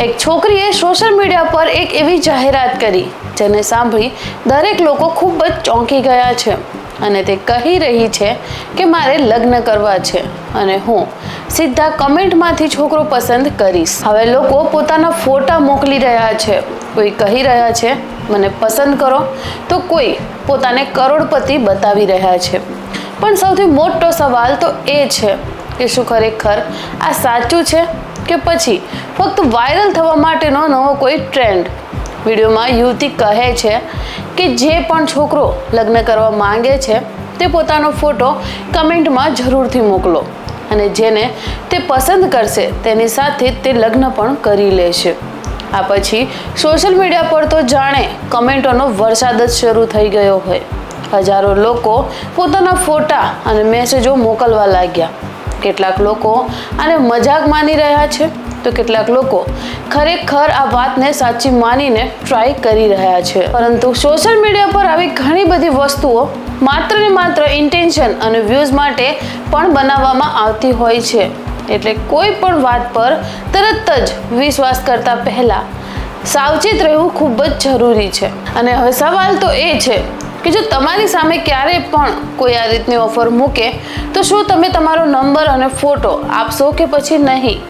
એક છોકરીએ social media પર એક એવી જાહેરાત કરી જેને સાંભળી દરેક લોકો ખૂબ જ ચોંકી ગયા છે અને તે કહી રહી છે કે મારે લગ્ન કરવા છે અને હું સીધા કમેન્ટમાંથી છોકરો પસંદ કરીશ। હવે લોકો પોતાના ફોટા મોકલી રહ્યા છે। કોઈ કહી રહ્યા છે મને પસંદ કરો તો કોઈ પોતાને કરોડપતિ બતાવી રહ્યા છે। પણ સૌથી મોટો સવાલ તો એ છે કે શું ખરેખર આ સાચું છે કે પછી ફક્ત વાયરલ થવા માટેનો નવો કોઈ ટ્રેન્ડ। વિડીયોમાં યુવતી કહે છે કે જે પણ છોકરો લગ્ન કરવા માંગે છે તે પોતાનો ફોટો કમેન્ટમાં જરૂરથી મોકલો અને જેને તે પસંદ કરશે તેની સાથે તે લગ્ન પણ કરી લેશે। આ પછી સોશિયલ મીડિયા પર તો જાણે કમેન્ટોનો વરસાદ જ શરૂ થઈ ગયો હોય। હજારો લોકો પોતાના ફોટા અને મેસેજો મોકલવા લાગ્યા। કેટલાક લોકો આને મજાક માની રહ્યા છે તો કેટલાક લોકો ખરેખર આ વાતને સાચી માનીને ટ્રાય કરી રહ્યા છે। પરંતુ સોશિયલ મીડિયા પર આવી ઘણી બધી વસ્તુઓ માત્ર ને માત્ર ઇન્ટેન્શન અને વ્યૂઝ માટે પણ બનાવવામાં આવતી હોય છે। એટલે કોઈ પણ વાત પર તરત જ વિશ્વાસ કરતા પહેલા સાવચેત રહેવું ખૂબ જ જરૂરી છે। અને હવે સવાલ તો એ છે કે જો તમારી સામે ક્યારેય પણ કોઈ આ રીતની ઓફર મૂકે તો શું તમે તમારો નંબર અને ફોટો આપશો કે પછી નહીં?